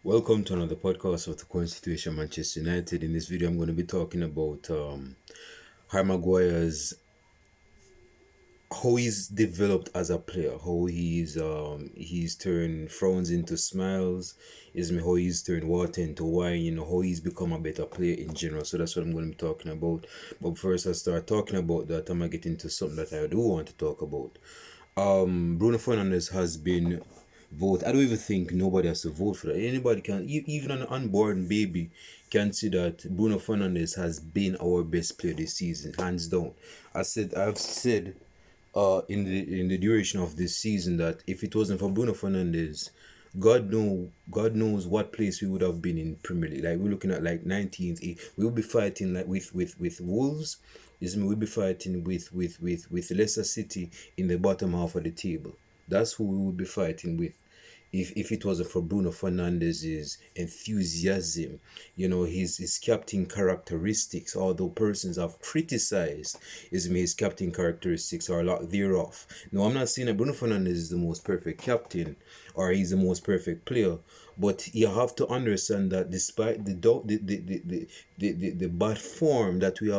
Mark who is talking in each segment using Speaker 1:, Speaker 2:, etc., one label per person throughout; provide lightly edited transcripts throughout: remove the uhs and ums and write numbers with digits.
Speaker 1: Welcome to another podcast of the Constitution Manchester United. In this video, I'm going to be talking about Harry Maguire's how he's developed as a player, how he's turned frowns into smiles, how he's turned water into wine, how he's become a better player in general. So that's what I'm going to be talking about. But first, I start talking about that, I'm gonna get into something that I do want to talk about. Bruno Fernandes has been vote. I don't even think nobody has to vote for that. Anybody can, even an unborn baby can see that Bruno Fernandes has been our best player this season, hands down. I've said in the duration of this season that if it wasn't for Bruno Fernandes, God knows what place we would have been in Premier League. Like we're looking at like 19th, we would be fighting like with Wolves. We'll be fighting with Leicester City in the bottom half of the table. That's who we would be fighting with if it wasn't for Bruno Fernandes's enthusiasm, his captain characteristics, although persons have criticized his captain characteristics or lack thereof. No, I'm not saying that Bruno Fernandes is the most perfect captain or he's the most perfect player, but you have to understand that despite the bad form that we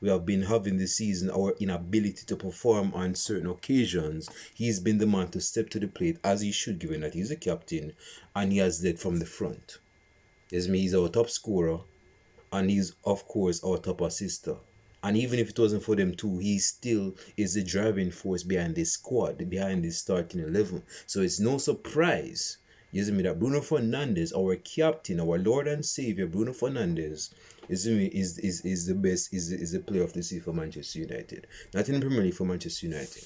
Speaker 1: have been having this season, our inability to perform on certain occasions, he's been the man to step to the plate as he should, given that he's a captain and he has led from the front. He's our top scorer and he's of course our top assister. And even if it wasn't for them two, he still is the driving force behind this squad, behind this starting 11. So it's no surprise, that Bruno Fernandes, our captain, our Lord and Savior, Bruno Fernandes, is the best, is the player of the season for Manchester United. Not in the Premier League, for Manchester United.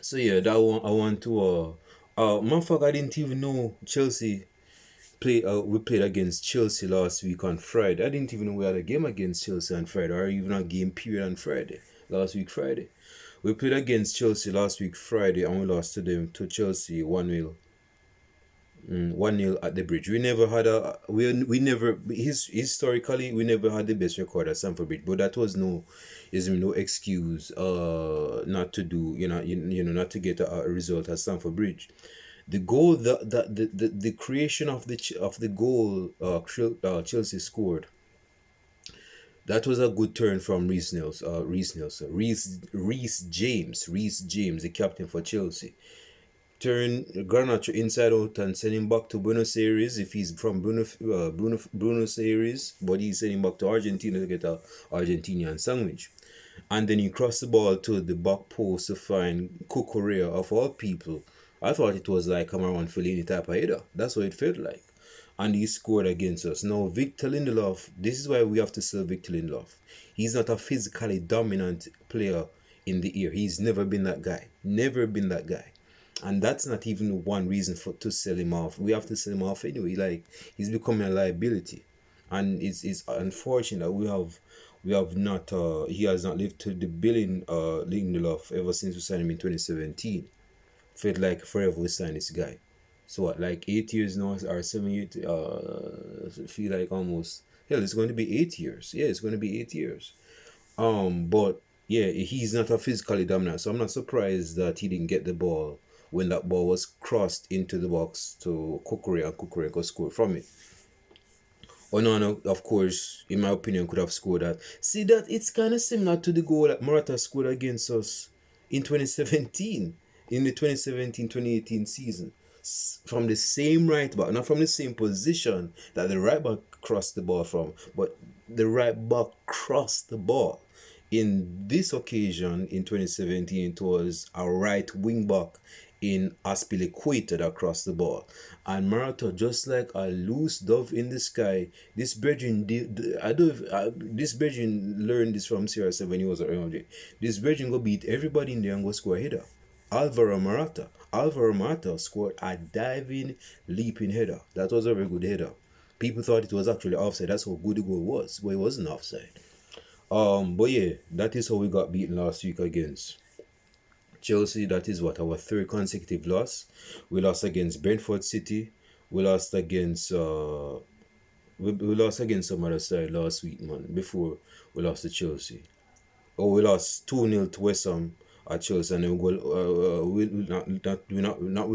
Speaker 1: So yeah, that one I want to motherfucker, I didn't even know Chelsea we played against Chelsea last week on Friday. I didn't even know we had a game against Chelsea on Friday, or even a game period on Friday. Last week Friday. We played against Chelsea last week Friday and we lost to Chelsea 1-0. 1-0 at the bridge. We never had we never historically we never had the best record at Stamford Bridge, but that was no excuse not to do, not to get a result at Stamford Bridge. The goal, the creation of the goal Chelsea scored, that was a good turn from Reece James, the captain for Chelsea. Turn Garnacho inside out and send him back to Buenos Aires if he's from Buenos Aires, but he's sending back to Argentina to get a Argentinian sandwich. And then he crossed the ball to the back post to find Cucurella, of all people. I thought it was like Cameron Fellaini type of header. That's what it felt like. And he scored against us. Now, Victor Lindelof, this is why we have to sell Victor Lindelof. He's not a physically dominant player in the air. He's never been that guy. Never been that guy. And that's not even one reason to sell him off. We have to sell him off anyway. Like, he's becoming a liability. And it's unfortunate that we have not he has not lived to the billing Lindelof ever since we signed him in 2017. Felt like forever we signed this guy. So what, like 8 years now or 7 years? Feel like almost, hell, it's going to be 8 years. Yeah, it's going to be 8 years. But yeah, he's not a physically dominant, so I'm not surprised that he didn't get the ball when that ball was crossed into the box to Cucurella, and Cucurella could score from it. Onana, of course, in my opinion, could have scored that. See, that it's kind of similar to the goal that Morata scored against us in 2017, in the 2017-2018 season. From the same right back, not from the same position that the right back crossed the ball from, but the right back crossed the ball. In this occasion, in 2017, it was a right wing back in Aspilicueta across the ball. And Morata, just like a loose dove in the sky, this Brethren learned this from CR7 when he was at Real Madrid. This Brethren go beat everybody in there and go score a header. Alvaro Morata scored a diving, leaping header. That was a very good header. People thought it was actually offside. That's how good the goal was, but it wasn't offside. But yeah, that is how we got beaten last week against Chelsea. That is what, our third consecutive loss. We lost against Brentford City. We lost against we lost against some other side last week, man. Before we lost to Chelsea. Oh, we lost 2-0 to West Ham. at Chelsea, and then we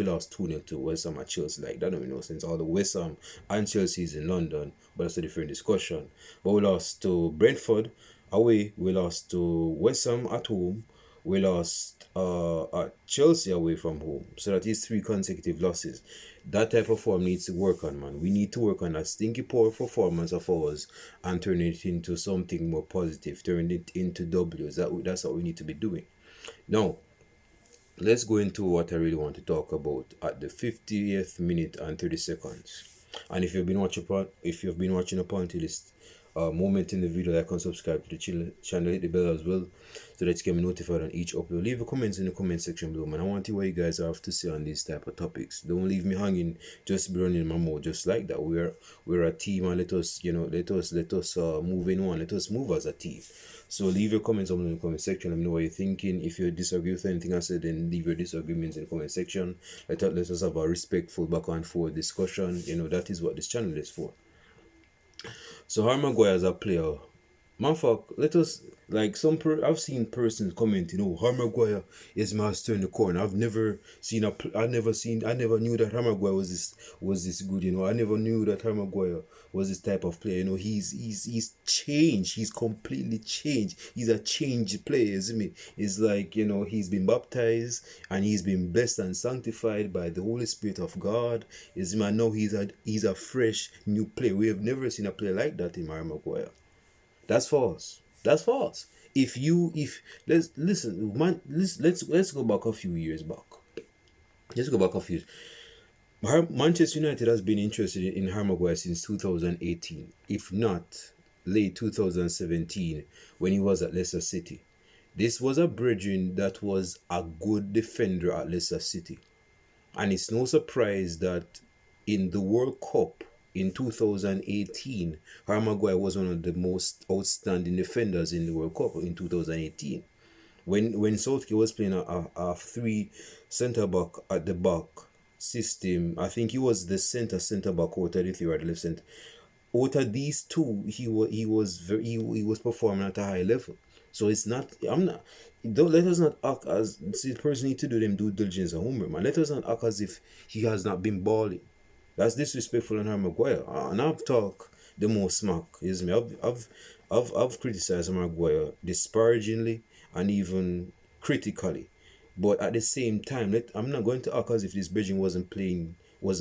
Speaker 1: lost 2-0 to West Ham at Chelsea. Like, that don't make no sense. All the West Ham and Chelsea is in London, but that's a different discussion. But we lost to Brentford away, we lost to West Ham at home, we lost at Chelsea away from home. So that is 3 consecutive losses. That type of form needs to work on, man. We need to work on that stinky poor performance of ours and turn it into something more positive, turn it into W's. That's what we need to be doing. Now, let's go into what I really want to talk about at the 50th minute and 30 seconds. And if you've been watching up until this moment in the video, like and subscribe to the channel, hit the bell as well, so that you can be notified on each upload. Leave a comment in the comment section below, man. I want to hear what you guys have to say on these type of topics. Don't leave me hanging, just be running my mouth just like that. We're a team, and let us move in one. Let us move as a team. So leave your comments in the comment section. Let me know what you're thinking. If you disagree with anything I said, then leave your disagreements in the comment section. Let us have a respectful back and forth discussion. That is what this channel is for. So Harry Maguire as a player, man, fuck, let us, like, I've seen persons commenting, oh, Harry Maguire is master in the corner. I never knew that Harry Maguire was this good. I never knew that Harry Maguire was this type of player. He's changed. He's completely changed. He's a changed player, isn't it? It's like, he's been baptized and he's been blessed and sanctified by the Holy Spirit of God. Isn't it? Now he's a fresh new player. We have never seen a player like that in Harry Maguire. That's false. That's false. Let's listen, man. Let's go back a few years back. Let's go back a few. Manchester United has been interested in Harry Maguire since 2018, if not late 2017, when he was at Leicester City. This was a brethren that was a good defender at Leicester City, and it's no surprise that in the World Cup in 2018, Harry Maguire was one of the most outstanding defenders in the World Cup in 2018. When Southgate was playing a 3 centre back at the back system, I think he was the centre back out of the 3 or the left centre. Out of these 2, he was performing at a high level. So it's not. Don't let us not act as, see, the person need to do them due diligence and homework, man. Let us not act as if he has not been balling. That's disrespectful on Harry Maguire. And I've talked the most smack, isn't me? I've criticized Maguire disparagingly and even critically. But at the same time, I'm not going to act as if this Belgian wasn't playing good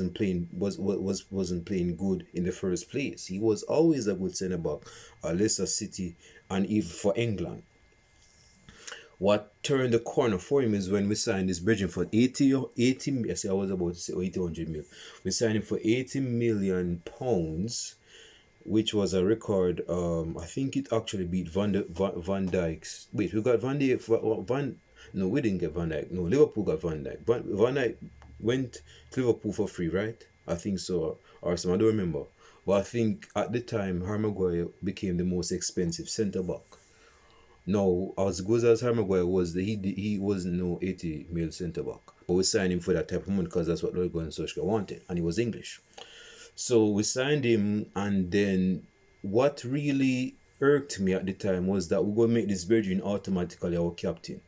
Speaker 1: in the first place. He was always a good centre back at Leicester City and even for England. What turned the corner for him is when we signed this Belgian for 80 yes, I was about to say 100 million. We signed him for 80 million pounds, which was a record. I think it actually beat Van Dijk's. Wait, we got Van Dijk. No, we didn't get Van Dijk. No, Liverpool got Van Dijk. Van Dijk went to Liverpool for free, right? I think so, or some, I don't remember. But I think at the time, Harry Maguire became the most expensive centre back. Now, as good as Harry Maguire was, he was no 80 mil centre back. But we signed him for that type of money because that's what Ole Gunnar Solskjaer wanted, and he was English. So we signed him, and then what really irked me at the time was that we're going to make this Virgin automatically our captain.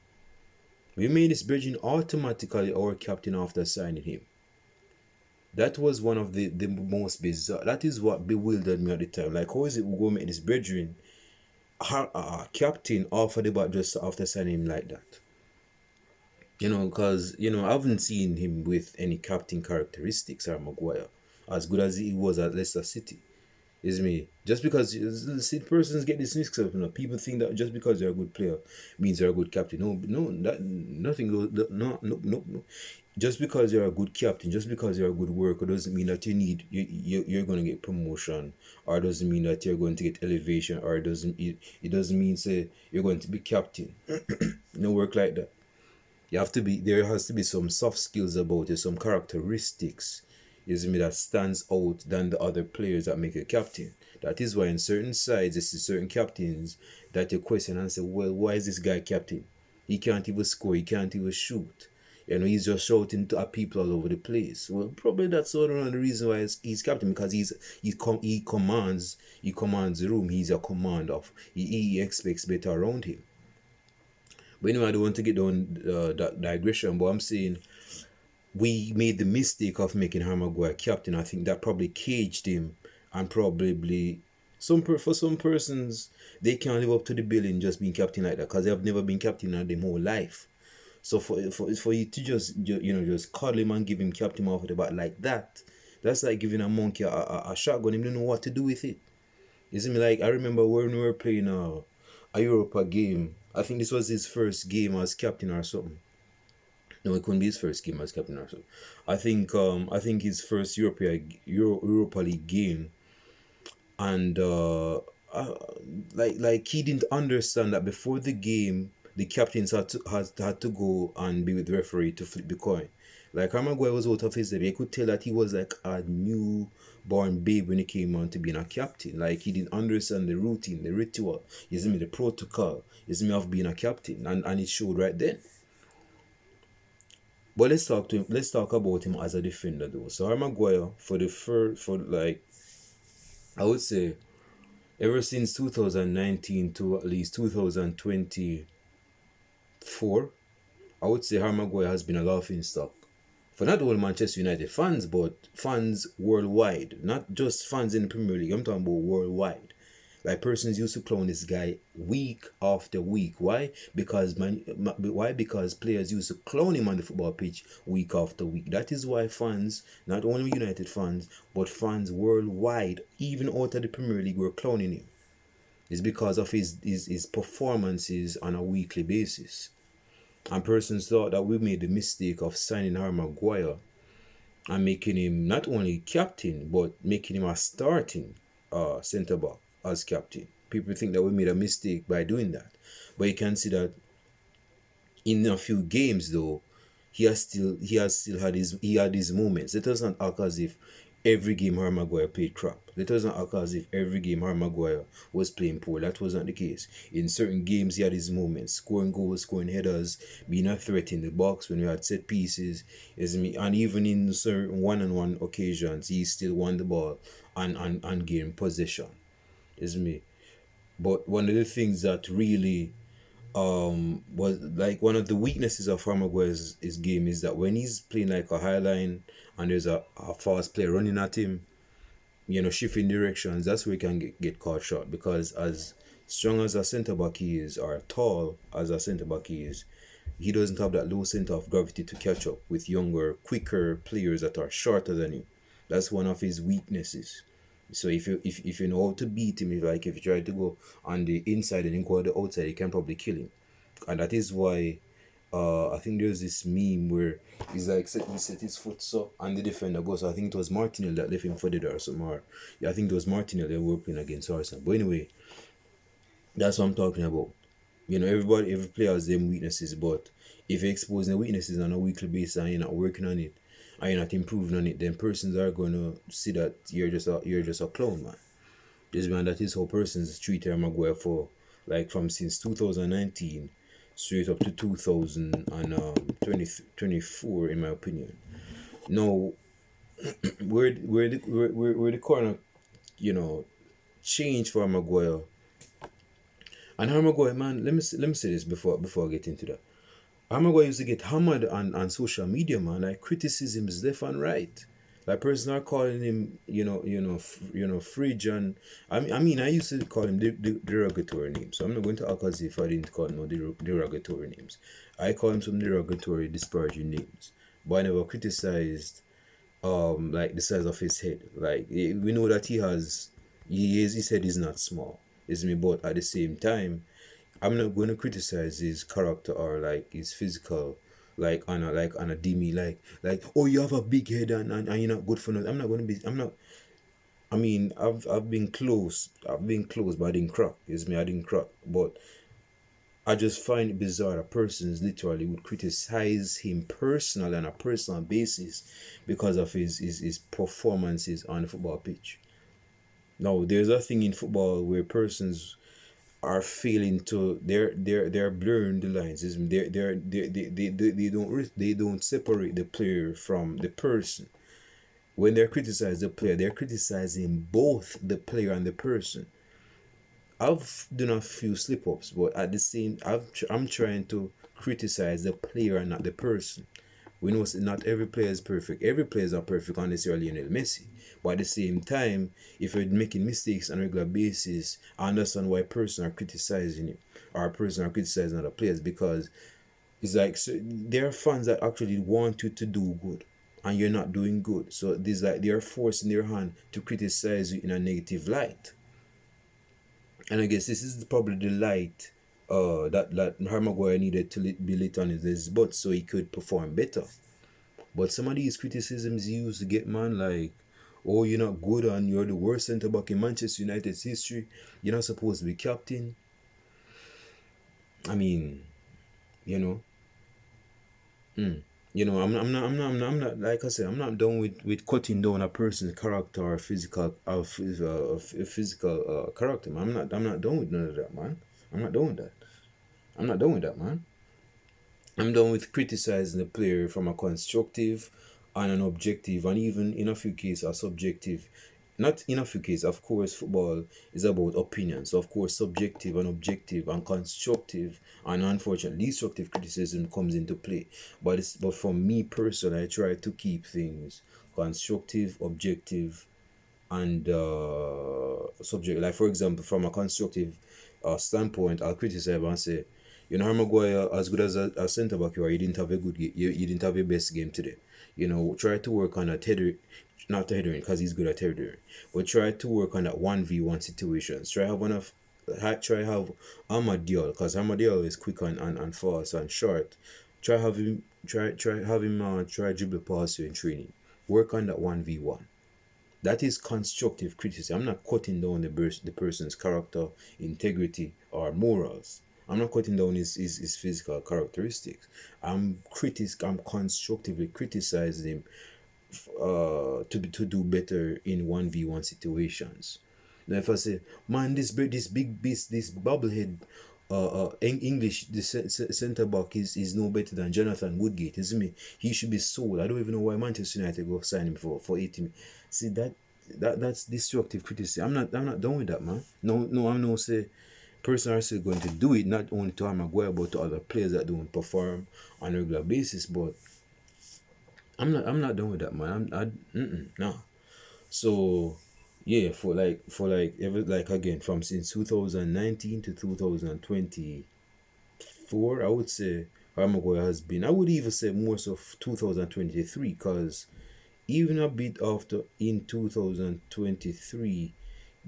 Speaker 1: We made this Virgin automatically our captain after signing him. That was one of the most bizarre. That is what bewildered me at the time. Like, how is it we're going to make this Virgin captain off of the bat just after signing him like that? Because, I haven't seen him with any captain characteristics, Harry Maguire, as good as he was at Leicester City. Is me. Just because, see, persons get this mixed up, people think that just because you're a good player means you're a good captain. No, that nothing goes. No. Just because you're a good captain, just because you're a good worker, doesn't mean that you're going to get promotion, or doesn't mean that you're going to get elevation, or it doesn't mean say you're going to be captain. No work like that. There has to be some soft skills about it, some characteristics, that stands out than the other players that make a captain. That is why in certain sides, you see certain captains that you question and say, well, why is this guy captain? He can't even score, he can't even shoot. He's just shouting at people all over the place. Well, probably that's one of the reasons why he's captain, because he commands the room. He's a command of. He expects better around him. But anyway, I don't want to get down that digression, but I'm saying we made the mistake of making Harry Maguire captain. I think that probably caged him, and probably for some persons they can't live up to the billing just being captain like that because they have never been captain in their whole life. So for you to just cuddle him and give him captain off the bat like that, that's like giving a monkey a shotgun. He don't know what to do with it. You see me? Like I remember when we were playing a Europa game. I think this was his first game as captain or something. No, it couldn't be his first game as captain or something. I think his first Europa League game, and like he didn't understand that before the game the captains had to go and be with the referee to flip the coin. Like Maguire was out of his depth. You could tell that he was like a newborn babe when he came on to being a captain. Like he didn't understand the routine, the ritual, you see me, the protocol, you see me, of being a captain, and it showed right then. But let's talk about him as a defender though. So Harry Maguire for the first for like I would say ever since 2019 to at least 2024, I would say Harry Maguire has been a laughing stock for not only Manchester United fans, but fans worldwide. Not just fans in the Premier League. I'm talking about worldwide. Like persons used to clown this guy week after week. Why? Why? Because players used to clown him on the football pitch week after week. That is why fans, not only United fans, but fans worldwide, even out of the Premier League, were clowning him. It's because of his performances on a weekly basis. And persons thought that we made the mistake of signing Harry Maguire and making him not only captain, but making him a starting centre back as captain. People think that we made a mistake by doing that. But you can see that in a few games though, he has still had his moments. It doesn't act as if every game Harry Maguire played crap. It doesn't act as if every game Harry Maguire was playing poor. That wasn't the case. In certain games he had his moments, scoring goals, scoring headers, being a threat in the box when we had set pieces, is me, and even in certain one-on-one occasions he still won the ball and gained possession. Is me. But one of the things that really was like one of the weaknesses of Harry Maguire's his game is that when he's playing like a high line and there's a fast player running at him, shifting directions, that's where he can get caught short. Because as strong as a centre back he is, or tall as a centre back he doesn't have that low center of gravity to catch up with younger, quicker players that are shorter than him. That's one of his weaknesses. So if you know how to beat him, if you try to go on the inside and then go on the outside, you can probably kill him. And that is why I think there's this meme where he's like set his foot so and the defender goes. I think it was Martinelli that left him for dead or something. Or, yeah, I think it was Martinelli that were playing against Arsenal. But anyway, that's what I'm talking about. Every player has them weaknesses, but if you're exposing the weaknesses on a weekly basis and you're not working on it and you're not improving on it, then persons are gonna see that you're just a clown, man. That is how persons treat Harry Maguire for like from since 2019 straight up to 2024, in my opinion. Now, where the corner, change for Maguire. And Harry Maguire, man, let me say this before I get into that. Harry Maguire used to get hammered on social media, man. Like criticisms left and right. Like person are calling him, fridge, and I mean, I used to call him derogatory names. So I'm not going to act as if I didn't call him no derogatory names. I call him some derogatory, disparaging names, but I never criticized like the size of his head. Like we know that his head is not small, is me, but at the same time, I'm not going to criticize his character or like his physical, like on a demi, like oh, you have a big head and you're not good for nothing. I'm not going to be. I'm not. I mean, I've been close. I've been close, but I didn't crack. It's me. I didn't crack, but I just find it bizarre that persons literally would criticize him personally on a personal basis because of his performances on the football pitch. Now, there's a thing in football where persons are failing to they're blurring the lines. They don't separate the player from the person. When they criticize the player, they're criticizing both the player and the person. I've done a few slip ups, but at the same, I'm trying to criticize the player and not the person. We know not every player is perfect. Every player is not perfect unless you're Lionel Messi. But at the same time, if you're making mistakes on a regular basis, I understand why a person are criticizing you or a person are criticizing other players, because it's like, so there are fans that actually want you to do good and you're not doing good. So this like they are forcing their hand to criticize you in a negative light. And I guess this is probably the light that Harry Maguire needed to be lit on his butt so he could perform better. But some of these criticisms he used to get, man, like, oh, you're not good and you're the worst centre back in Manchester United's history. You're not supposed to be captain. I mean, you know, I'm not, like I said, I'm not done with cutting down a person's character or physical character, man. I'm not done with none of that, man. I'm not done with that. I'm not done with that, man. I'm done with criticizing the player from a constructive and an objective, and even in a few cases, a subjective. Not in a few cases, of course, football is about opinions. So, of course, subjective and objective and constructive and unfortunately destructive criticism comes into play. But for me personally, I try to keep things constructive, objective, and subject. Like, for example, from a constructive standpoint, I'll criticize and say, Harry Maguire, as good as a centre back you are, you didn't have a good game. You didn't have your best game today. Try to work on a tether, not tethering because he's good at tethering, but try to work on that 1v1 situations. Try have Armadillo, because Armadillo is quick and fast and short. Try dribble past you in training. Work on that 1v1. That is constructive criticism. I'm not cutting down the person's character, integrity, or morals. I'm not cutting down his physical characteristics. I'm constructively criticizing him to do better in 1v1 situations. Now, if I say, man, this big beast, this bubblehead, English, the centre back is no better than Jonathan Woodgate, isn't me? He should be sold. I don't even know why Manchester United go sign him for 80 million. See that's destructive criticism. I'm not done with that, man. No, I'm no say person are still going to do it, not only to Harry Maguire but to other players that don't perform on a regular basis. But I'm not done with that, man. No. So yeah, for like ever, like again, from since 2019 to 2024, I would say Harry Maguire has been, I would even say more so 2023, because even a bit after in 2023,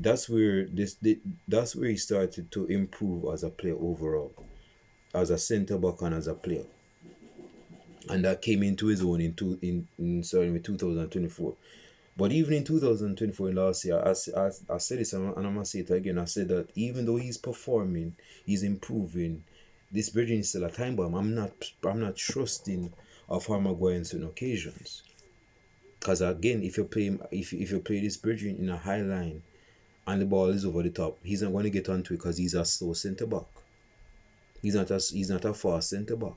Speaker 1: that's where he started to improve as a player overall, as a centre back and as a player. And that came into his own in sorry with 2024. But even in 2024, in last year, I said this, and I'm gonna say it again. I said that even though he's performing, he's improving, this Bridging is still a time bomb. I'm not trusting of Harry Maguire on certain occasions. Because again, if you play this Bridging in a high line and the ball is over the top, he's not going to get onto it because he's a slow centre back. He's not a fast centre back.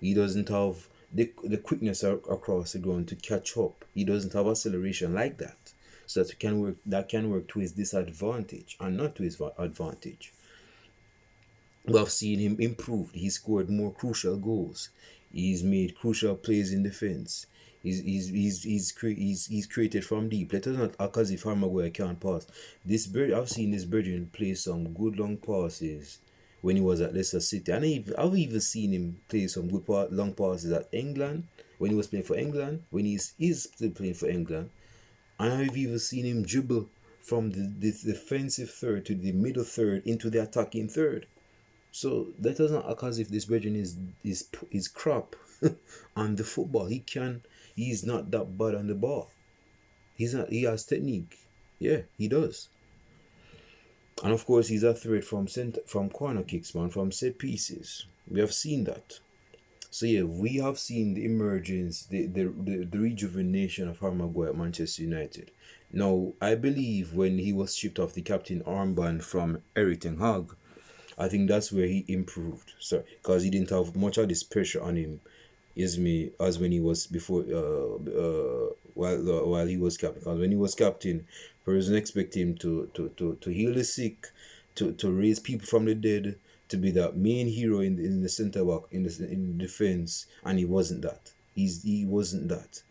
Speaker 1: He doesn't have the quickness across the ground to catch up. He doesn't have acceleration like that. So that can work to his disadvantage and not to his advantage. We have seen him improve. He scored more crucial goals. He's made crucial plays in defense. He's created from deep. Let us not act as if Harry Maguire can't pass. I've seen this Brethren play some good long passes when he was at Leicester City, and I've even seen him play some good long passes at England when he was playing for England. When he's still playing for England, and I've even seen him dribble from the defensive third to the middle third into the attacking third. So that doesn't act as if this Brethren is crap on the football. He's not that bad on the ball. He has technique. Yeah, he does. And of course he's a threat from corner kicks, man, from set pieces. We have seen that. So yeah, we have seen the emergence, the rejuvenation of Harry Maguire at Manchester United. Now, I believe when he was stripped off the captain armband from Eric Ten Hag, I think that's where he improved. So because he didn't have much of this pressure on him, as when he was before while he was captain. Because when he was captain, person expect him to heal the sick, to raise people from the dead, to be that main hero in the center back in defense, and he wasn't that. He wasn't that.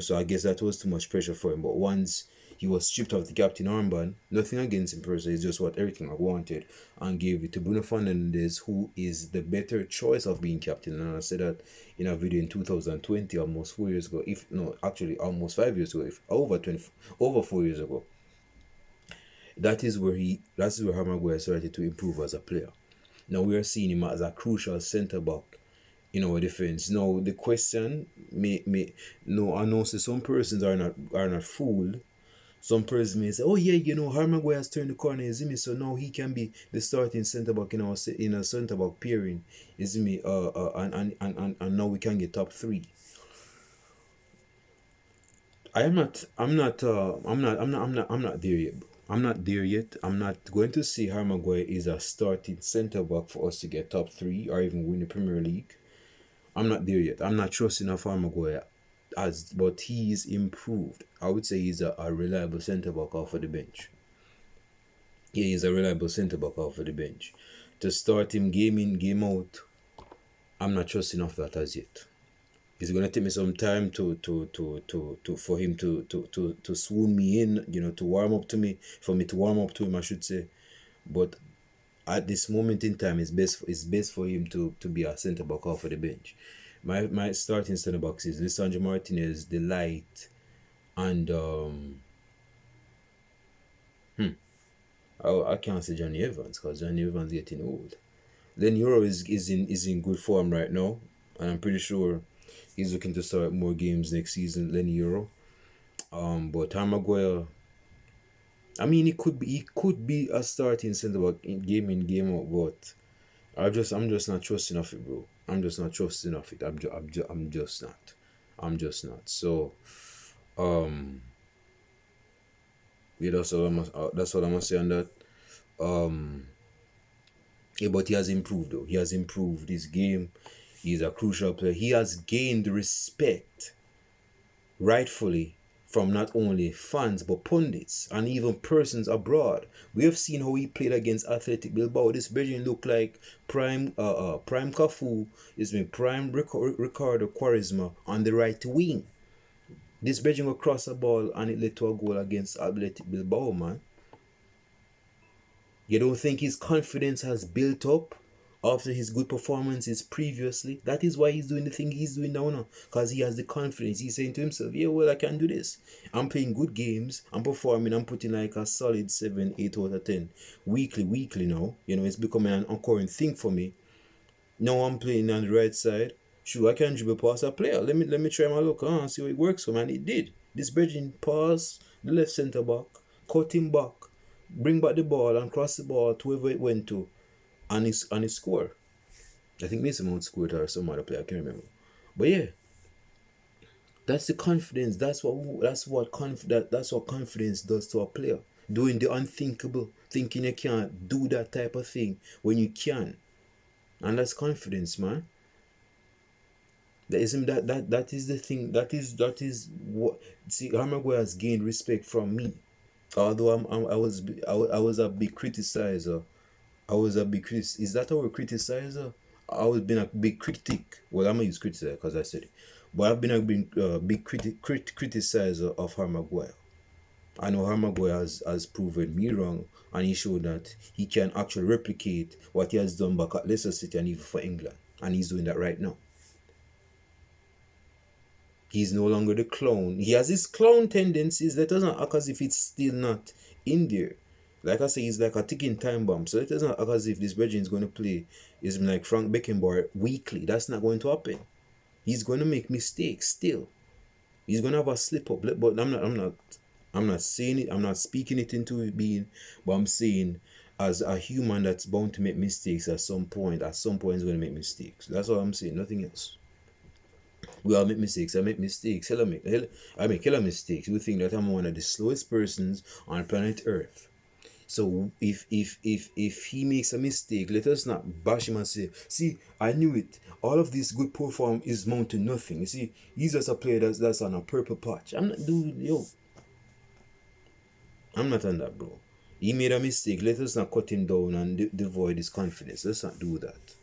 Speaker 1: So I guess that was too much pressure for him. But once he was stripped of the captain armband, nothing against him per se, it's just what everything I wanted, and gave it to Bruno Fernandes, who is the better choice of being captain. And I said that in a video in 2020, almost 4 years ago, if no, actually almost 5 years ago, if over 4 years ago. That is where Harry Maguire started to improve as a player. Now we are seeing him as a crucial centre back in our defense. Now the question may no, I know some persons are not fooled. Some persons may say, "Oh yeah, Harry Maguire has turned the corner, is me? So now he can be the starting centre back in a centre back pairing, is me? And now we can get top three." I'm not there yet. I'm not there yet. I'm not going to say Harry Maguire is a starting centre back for us to get top three or even win the Premier League. I'm not there yet. I'm not trusting of Harry Maguire but he's improved. I would say he's a reliable centre back off of the bench. Yeah, he's a reliable centre back off of the bench. To start him game in, game out, I'm not trusting of that as yet. It's gonna take me some time for him to swoon me in, to warm up to me, for me to warm up to him, I should say. But at this moment in time, it's best for him to be a centre back off of the bench. My starting centre backs is Lisandro Martinez, Delight, and I can't say Johnny Evans because Johnny Evans is getting old. Then Euro is in good form right now, and I'm pretty sure he's looking to start more games next season than Euro. But Harry Maguire, I mean, he could be a starting centre back game in, game out, but I'm just not trusting of it, bro. I'm just not trusting of it. I'm just not. I'm just not. So, yeah, that's what I'm gonna say on that. Yeah, but he has improved though. He has improved his game. He's a crucial player. He has gained respect, rightfully, from not only fans but pundits and even persons abroad. We have seen how he played against Athletic Bilbao. This Belgian looked like prime Cafu, prime Ricardo Quaresma on the right wing. This Belgian will cross a ball and it led to a goal against Athletic Bilbao, man. You don't think his confidence has built up after his good performances previously? That is why he's doing the thing he's doing now. Because he has the confidence. He's saying to himself, yeah, well, I can do this. I'm playing good games. I'm performing. I'm putting like a solid 7, 8 out of 10. Weekly now. It's becoming an occurring thing for me. Now I'm playing on the right side. Sure, I can dribble past a player. Let me try my luck and see how it works for me. And it did. This Belgian pass the left centre back, cut him back, bring back the ball and cross the ball to whoever it went to, and he score. I think Mason Mount scored or some other player, I can't remember. But yeah, that's the confidence. That's what confidence does to a player. Doing the unthinkable, thinking you can't do that type of thing when you can, and that's confidence, man. That is the thing. That is what. See, Harry Maguire has gained respect from me. Although I was a big criticizer. Is that our criticizer? I was been a big critic. Well, I'm gonna use criticizer because I said it. But I've been a big criticizer of Harry Maguire. I know Harry Maguire has proven me wrong, and he showed that he can actually replicate what he has done back at Leicester City and even for England, and he's doing that right now. He's no longer the clown. He has his clown tendencies. That doesn't act as if it's still not in there. Like I say, he's like a ticking time bomb. So it doesn't act as if this Belgian is going to play is like Frank Beckenbauer weekly. That's not going to happen. He's going to make mistakes still. He's going to have a slip up. But I'm not saying it. I'm not speaking it into being. But I'm saying as a human that's bound to make mistakes at some point. At some point, he's going to make mistakes. That's all I'm saying. Nothing else. We all make mistakes. I make mistakes. I make hella mistakes. You think that I'm one of the slowest persons on planet Earth. So if he makes a mistake, let us not bash him and say, see, I knew it. All of this good perform is mount to nothing. You see, he's just a player that's on a purple patch. I'm not on that, bro. He made a mistake. Let us not cut him down and devoid his confidence. Let's not do that.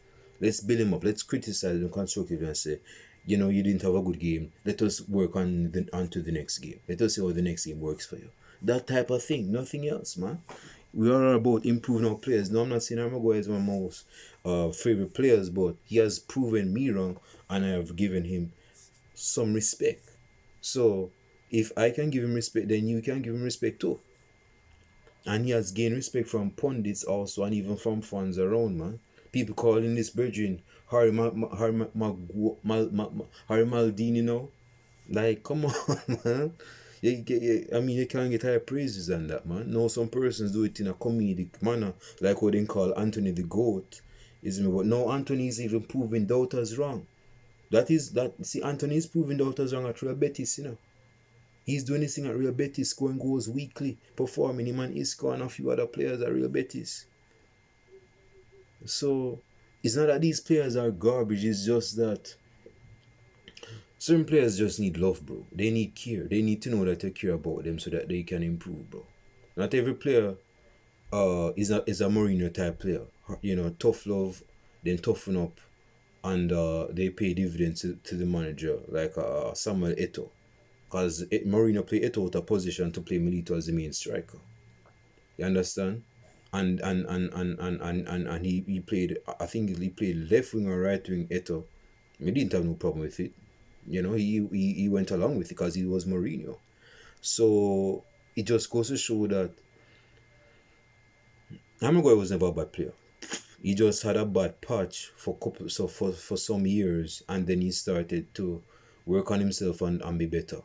Speaker 1: Let's build him up. Let's criticize him constructively and say, you know, you didn't have a good game. Let us work on to the next game. Let us see how the next game works for you. That type of thing. Nothing else, man. We are about improving our players. No, I'm not saying Harry Maguire is my most favorite players, but he has proven me wrong, and I have given him some respect. So if I can give him respect, then you can give him respect too. And he has gained respect from pundits also, and even from fans around, man. People calling this brethren Harry Maldini, you know? Like, come on, man. I mean, you can't get higher praises than that, man. No, some persons do it in a comedic manner, like what they call Anthony the Goat. But no, Anthony is even proving doubters wrong. See, Anthony is proving doubters wrong at Real Betis, you know. He's doing this thing at Real Betis, scoring goals weekly, performing. Him and Isco and a few other players at Real Betis. So, it's not that these players are garbage, it's just that certain players just need love, bro. They need care. They need to know that you care about them so that they can improve, bro. Not every player is a Mourinho type player. You know, tough love, then toughen up, and they pay dividends to the manager, like Samuel Eto'o. Because Mourinho play Eto'o out of position to play Milito as the main striker. You understand? And he played, I think he played left wing or right wing Eto'o. He didn't have no problem with it. You know, he went along with it because he was Mourinho. So it just goes to show that Maguire was never a bad player. He just had a bad patch for some years, and then he started to work on himself and be better.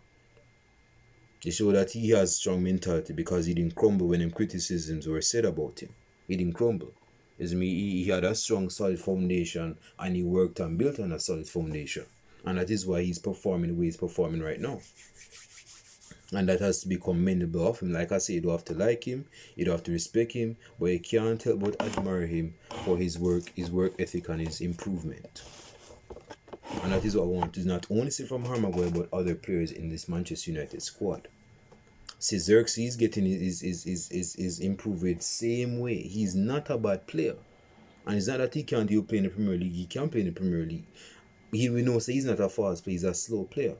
Speaker 1: It showed that he has strong mentality because he didn't crumble when criticisms were said about him. He didn't crumble. He had a strong, solid foundation, and he worked and built on a solid foundation. And that is why he's performing the way he's performing right now. And that has to be commendable of him. Like I said, you don't have to like him, you don't have to respect him, but you can't help but admire him for his work ethic, and his improvement. And that is what I want to not only see from Harry Maguire, but other players in this Manchester United squad. See, Xerxes is getting is improving same way. He's not a bad player. And it's not that he can't do play in the Premier League. He can play in the Premier League. We know he's not a fast player, he's a slow player.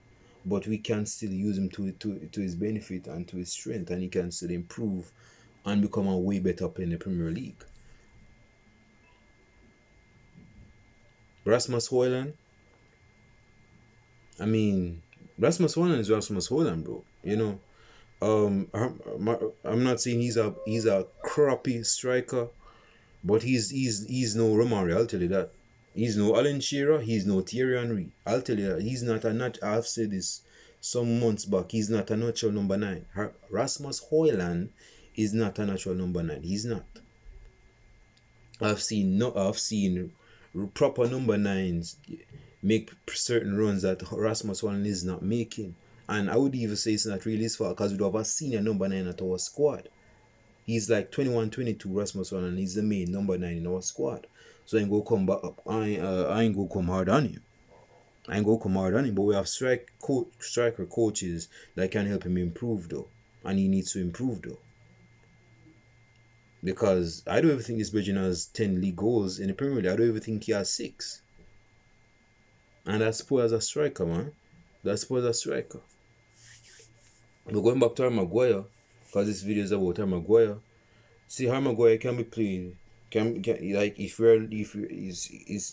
Speaker 1: But we can still use him to his benefit and to his strength, and he can still improve and become a way better player in the Premier League. Rasmus Højlund. I mean, Rasmus Højlund is Rasmus Højlund, bro. You know, I'm not saying he's a crappy striker, but he's no Romario. I'll tell you that. He's no Alan Shearer. He's no Thierry Henry. I'll tell you that. He's not a I've said this some months back. He's not a natural number 9. Rasmus Højlund is not a natural number 9. He's not. I've seen proper number 9s make certain runs that Rasmus Højlund is not making. And I would even say it's not really his fault, because we have a senior number 9 at our squad. He's like 21, 22, Rasmus Højlund, and he's the main number 9 in our squad. So I ain't go come back up. I ain't go come hard on him. But we have striker coaches that can help him improve though. And he needs to improve though. Because I don't even think this Belgian has 10 league goals in the Premier League. I don't even think he has 6. And that's poor as a striker, man. That's poor as a striker. But going back to Harry Maguire, because this video is about Harry Maguire. See, Harry Maguire can be played. Can like it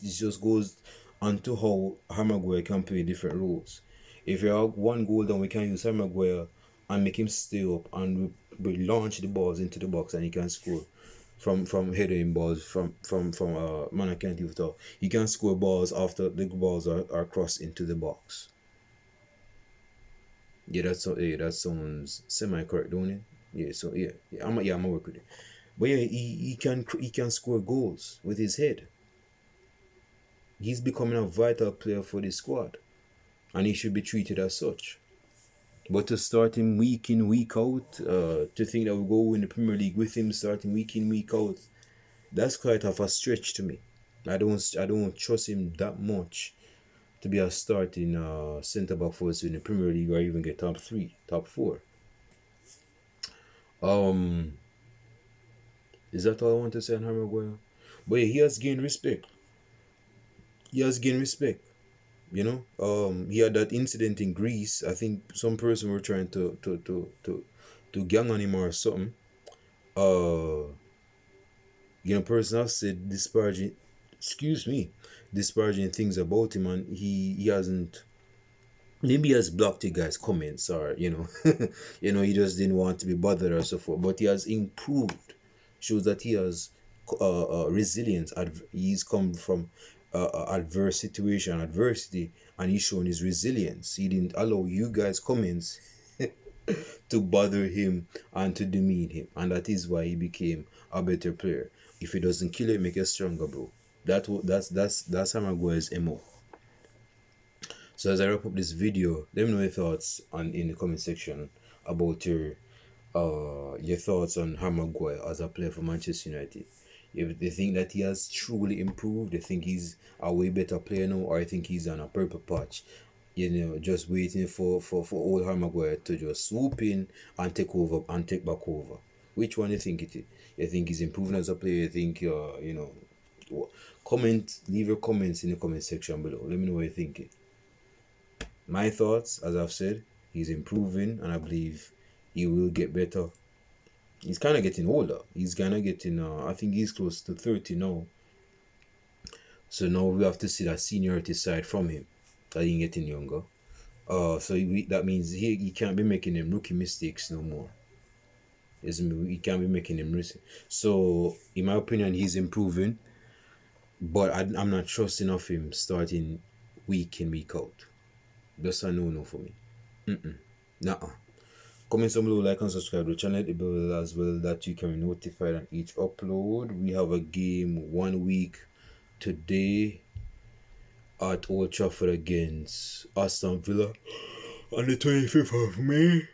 Speaker 1: just goes onto how Harry Maguire can play different roles. If you have one goal, then we can use Harry Maguire and make him stay up, and we launch the balls into the box, and he can score from heading balls from man, I can't even talk. He can score balls after the balls are crossed into the box. Yeah, that sounds semi-correct, don't it? Yeah, so I'm gonna work with it. But yeah, he can score goals with his head. He's becoming a vital player for the squad, and he should be treated as such. But to start him week in, week out, to think that we'll go in the Premier League with him starting week in, week out, that's quite of a stretch to me. I don't trust him that much to be a starting centre back for us in the Premier League, or even get top 3, top 4. Is that all I want to say on Harry Maguire? But yeah, he has gained respect. He has gained respect. You know, he had that incident in Greece. I think some person were trying to gang on him or something. Uh, person have said disparaging things about him, and he hasn't. Maybe he has blocked you guys' comments, or he just didn't want to be bothered or so forth. But he has improved. Shows that he has resilience. He's come from adverse situation, adversity, and he's shown his resilience. He didn't allow you guys' comments to bother him and to demean him, and that is why he became a better player. If he doesn't kill it, make it stronger, bro. That's how Maguire's MO. So as I wrap up this video, let me know your thoughts in the comment section about your thoughts on Harry Maguire as a player for Manchester United. If they think that he has truly improved, they think he's a way better player now, or I think he's on a purple patch, just waiting for old Harry Maguire to just swoop in and take over and take back over. Which one you think it is? You think he's improving as a player? You think leave your comments in the comment section below. Let me know what you're thinking. My thoughts, as I've said, he's improving, and I believe he will get better. He's kind of getting older. He's kind of getting, I think he's close to 30 now. So now we have to see that seniority side from him, that he's getting younger. That means he can't be making them rookie mistakes no more. He can't be making them risky. So, in my opinion, he's improving, but I'm not trusting of him starting week in, week out. That's a no for me. Nuh-uh. Comment some below, like and subscribe to the channel below as well, that you can be notified on each upload. We have a game 1 week today at Old Trafford against Aston Villa on the 25th of May.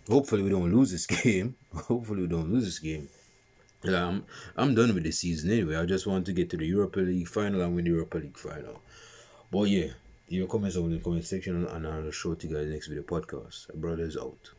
Speaker 1: Hopefully we don't lose this game. I'm done with the season anyway. I just want to get to the Europa League final and win the Europa League final. But yeah, leave your comments down in the comment section, and I'll show it to you guys next video podcast. Brothers out.